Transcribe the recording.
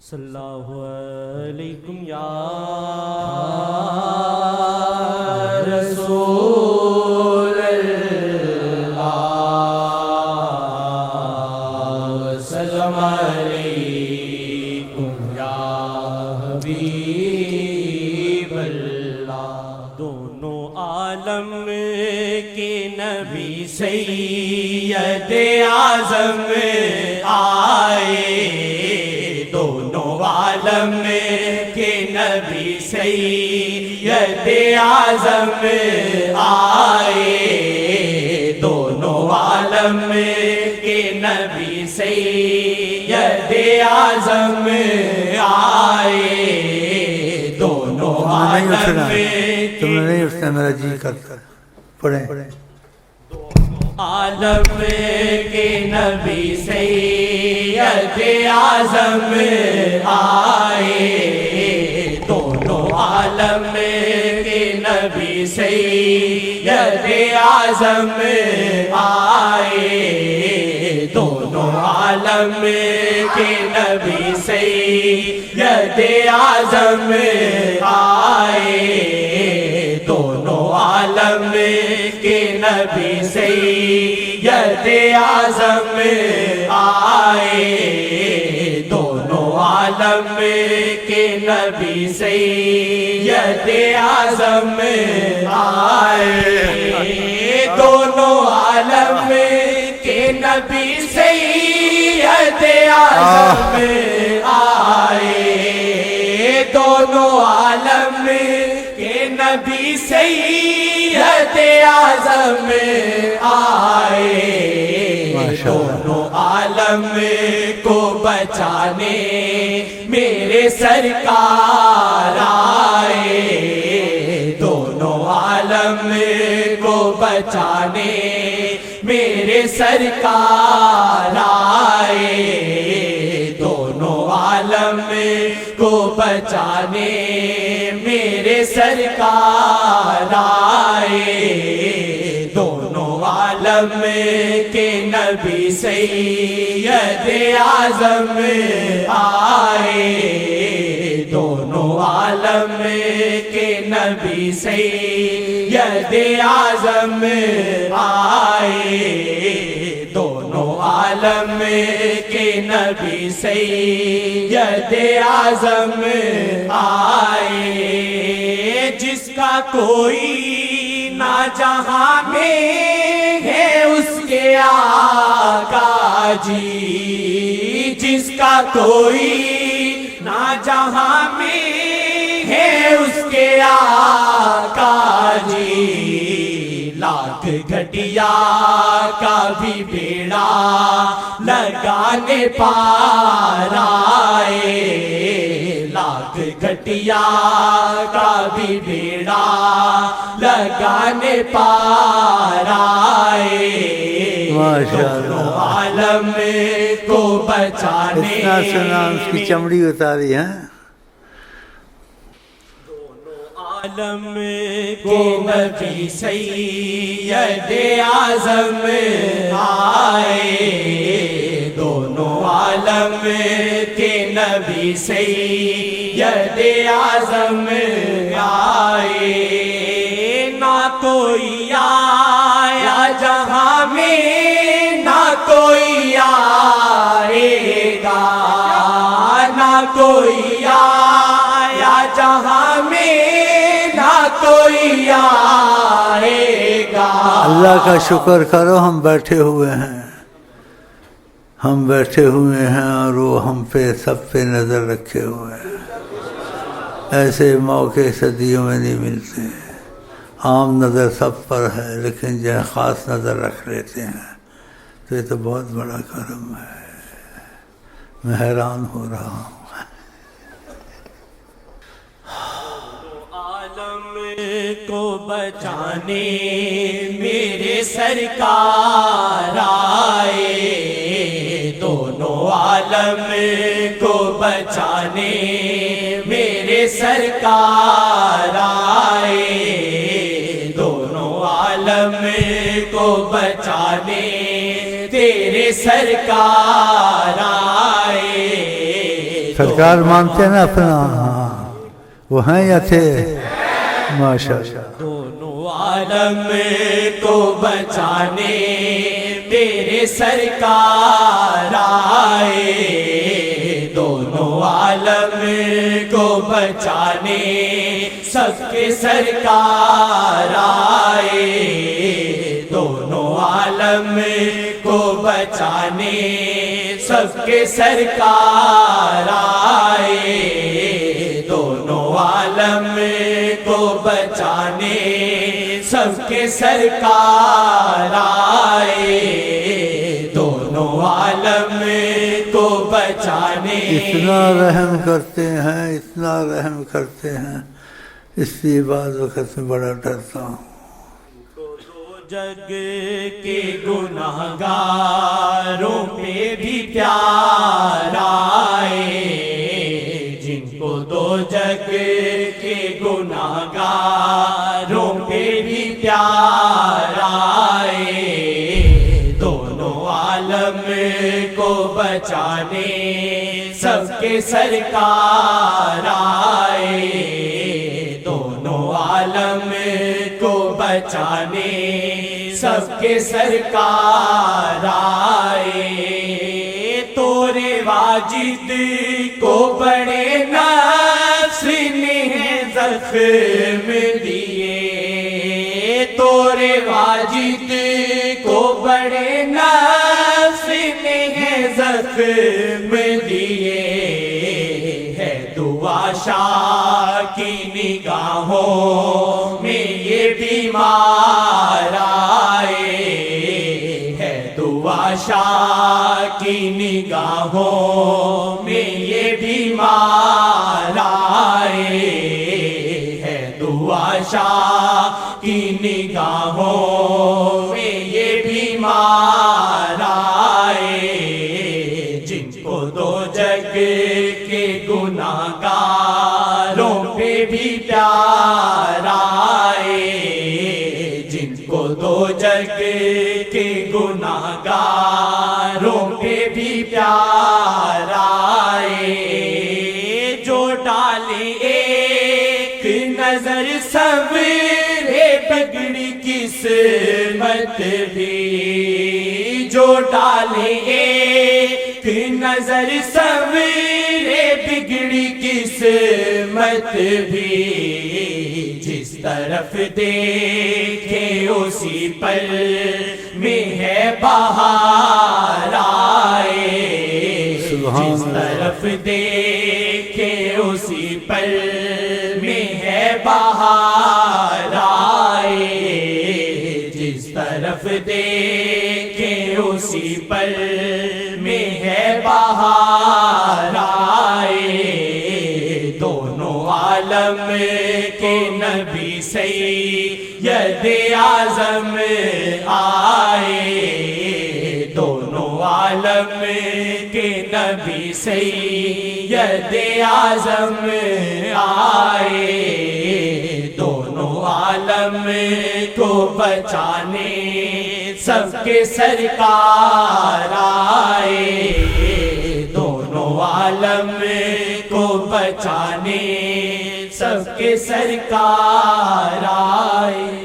صلی اللہ علیکم یا رسول اللہ وسلم علیکم یا حبیب اللہ۔ دونوں عالم کے نبی سید اعظم آئے، دونوں عالم کے نبی سید اعظم آئے، دونوں عالم کے نبی سید اعظم آئے، دونوں عالم تم نے نہیں اٹھنا، میرا جی کرتا ہے۔ پڑھیں عالم کے نبی سید اعظم آئے، دونوں عالم کے نبی سید اعظم آئے، دونوں عالم کے نبی سید اعظم آئے، دونوں عالم کے نبی سید اعظم آئے، دونوں عالم کے نبی سید اعظم آئے، دونوں عالم کے نبی سید اعظم آئے، دونوں عالم کے نبی سید اعظم آئے، دونوں عالم کو بچانے میرے سرکار آئے، دونوں عالم کو بچانے میرے سرکار آئے، دونوں عالم کو بچانے میرے سرکار آئے، دونوں عالم کے نبی سید اعظم آئے، دونوں عالم کے نبی سید اعظم آئے، دونوں عالم کے نبی سید اعظم آئے، جس کا کوئی نہ جہاں میں ہے اس کے آقا جی، جس کا کوئی نہ جہاں میں ہے اس کے آقا جی، لاکھ گھٹیا کا بھی بیڑا لگانے پار آئے، لاکھ گھٹیا کا بھی بیڑا لگانے پار آئے، دونوں عالم کو بچانے اتنا سنا اس کی چمڑی اتاری ہے۔ عالم کے نبی سید اعظم آئے، دونوں عالم کے نبی سید اعظم آئے، نہ کوئی آیا جہاں میں نہ کوئی آئے گا، نہ کوئی آیا جہاں میں نہ کوئی آئے گا۔ اللہ کا شکر کرو، ہم بیٹھے ہوئے ہیں، ہم بیٹھے ہوئے ہیں اور وہ ہم پہ سب پہ نظر رکھے ہوئے ہیں۔ ایسے موقع صدیوں میں نہیں ملتے، عام نظر سب پر ہے لیکن جو خاص نظر رکھ لیتے ہیں، تو یہ تو بہت بڑا کرم ہے۔ میں حیران ہو رہا ہوں۔ عالم کو بچانے میرے سرکار آئے، دونوں عالم کو بچانے میرے سرکار آئے، دونوں عالم کو بچانے تیرے سرکار آئے، سرکار مانتے ہیں نا اپنا؟ ہاں وہ ہیں یا تھے؟ ماشاءاللہ. دونوں عالم کو بچانے میرے سرکار آئے، دونوں عالم کو بچانے سب کے سرکار آئے، دونوں عالم کو بچانے سب کے سرکار آئے، دونوں عالم کو بچانے سب کے سرکار آئے، دونوں عالم کو بچانے. اتنا رحم کرتے ہیں، اتنا رحم کرتے ہیں، اس لیے بعض وقت میں بڑا ڈرتا ہوں. دو جگ کے گناہگاروں پہ بھی پیار آئے، جن کو دو جگ کے گناہگاروں پہ بھی پیار آئے، دونوں عالم کو بچانے سب کے سرکار آئے، دونوں عالم کو بچانے سب کے سرکار آئے. تورے واجد کو بڑے نفس نے زخم دیے، تورے واجد کو بڑے نفس نے زخم دیے، ہے دعا شاہ کی نگاہوں میں یہ بیمار آئے، ہے دعا شاہ کی نگاہوں میں یہ بیمار آئے، ہے دعا شاہ کی نگاہوں میں یہ بیمار آئے، جن کو دو جگ کے گناہگاروں پہ بھی پیار آئے، جن کو دو جگ کے گناہگاروں پہ بھی پیار آئے، جو ڈالے ایک نظر سویرے بگڑی قسمت بھی، جو ڈالے ایک نظر سویرے بگڑی قسمت بھی، جس طرف دیکھے اسی پر میں ہے بہار آئے، جس طرف دیکھے اسی پر میں ہے بہار آئے، جس طرف دیکھے اسی پر میں ہے بہار آئے، دونوں عالم کے نبی سید اعظم آئے، دونوں عالم کے نبی سید اعظم آئے، دونوں عالم کو بچانے سب کے سرکار آئے، دونوں عالم کو بچانے سب کے سرکار آئے.